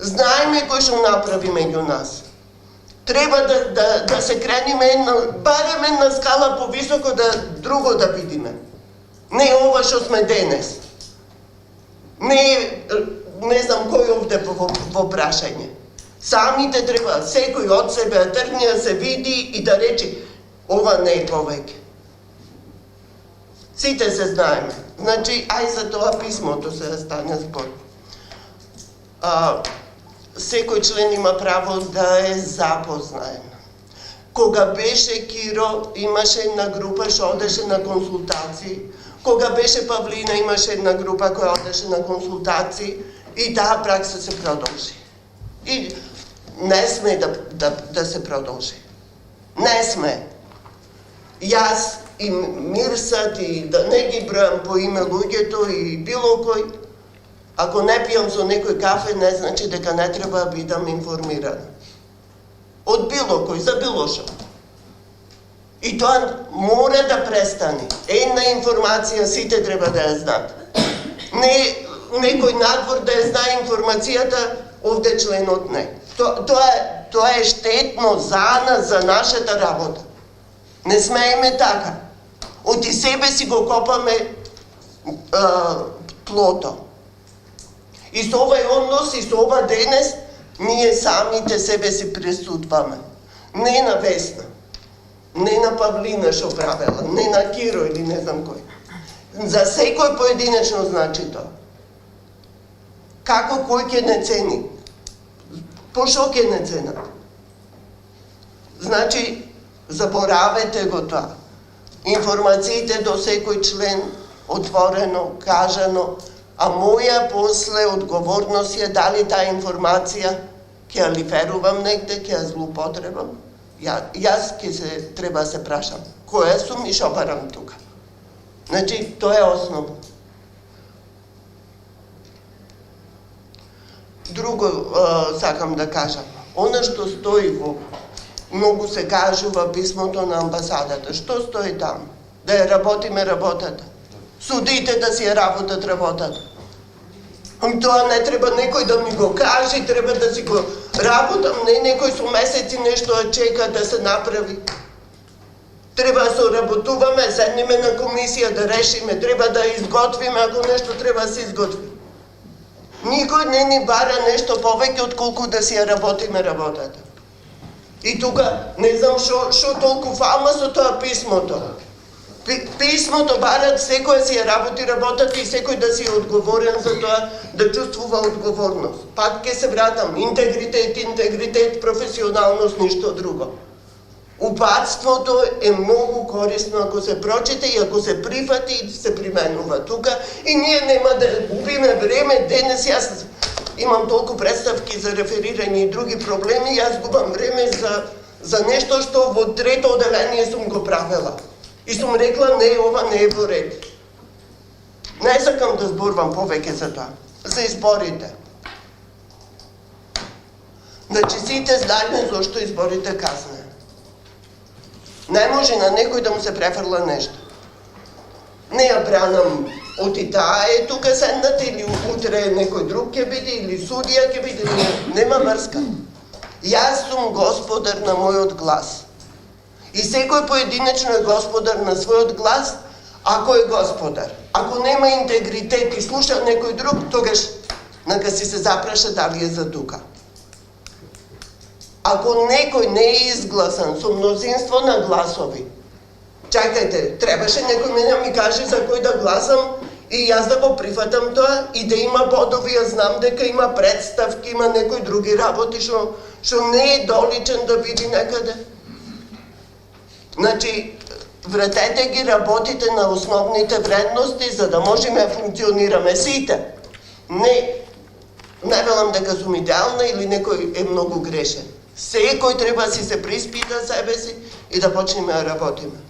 Знаеме кој што направи меѓу нас. Треба да се крениме барем една скала повисоко да друго да видиме. Не ова што сме денес. Не знам кој овде во прашање. Самите треба секој од себе да тргне да се види и да рече ова не е повеќе. Сите се знаеме. Значи, ај за тоа писмото се стане збор. Секој член има право да е запознаен. Кога беше Киро, имаше една група што одеше на консултации. Кога беше Павлина, имаше една група која одеше на консултации и таа пракса се продолжи. И не сме да се продолжи. Не сме. Јас и Мирсат и да не ги бројам по име луѓето и било кој, ако не пијам со некој кафе, не значи дека не треба да бидам информирана. Од било кој, за било што. И тоа мора да престане. Една информација сите треба да ја знаат. Не некој надвор да ја знае информацијата, овде членот не. Тоа е штетно за нас, за нашата работа. Не смееме така. Од и себе си го копаме плото. И со овај однос и со ова денес, ние самите себе си пресудваме. Не на Весна, не на Павлина што правела, не на Киро или не знам кој. За секој поединечно значи тоа. Како кој ќе не цени? По што ќе не ценат? Значи, заборавете го тоа. Информациите до секој член, отворено, кажано, а моја после одговорност е дали таа информација ќе ја лиферувам негде, ќе ја злоупотребам. Јас треба да се прашам, која сум и што барам тука. Значи, тоа е основно. Друго сакам да кажам. Она што стои во многу се кажува писмото на амбасадата. Што стои там? Да ја работиме работата. Судите да си ја работат работата. Тоа не треба некој да ми го каже, треба да си го работам, не некој со месеци нешто да чека да се направи. Треба да се работуваме, седнеме на комисија да решиме, треба да изготвиме, ако нешто треба да се изготви. Никој не ни бара нешто повеќе отколку да си ја работиме работата. И тука, не знам што толку фама со тоа писмото. Писмото барат секој си ја работи работата и секој да си е одговорен за тоа, да чувствува одговорност. Пак ќе се вратам, интегритет, професионалност, ништо друго. Упатството е многу корисно ако се прочете и ако се прифати и се применува тука. И ние нема да губиме време, денес јас имам толку представки за реферирање и други проблеми, јас губам време за нешто што во трето оделение сум го правела. И сум рекла, не, ова не е во ред. Не сакам да зборувам повеќе за тоа. За изборите. Значи, сите знаеме зошто изборите касне. Не може на некој да му се префрла нешто. Не ја бранам од и таа е тука седната, или утре некој друг ќе биде, или судија ќе биде, нема врска. Јас сум господар на мојот глас. И секој поединечно е господар на својот глас, ако е господар. Ако нема интегритет и слуша некој друг, тогаш нека си се запраша дали е за тука. Ако некој не е изгласан со мнозинство на гласови, чакајте, требаше некој мене ми каже за кој да гласам и јас да го прифатам тоа и да има бодови, ја знам дека има представки, има некои други работи што не е доличен да види некаде. Значи, вратете ги работите на основните вредности за да можеме да функционираме сите. Не велам дека сум идеална или некој е многу грешен. Секој треба да си се приспита себе си и да почнеме да работиме.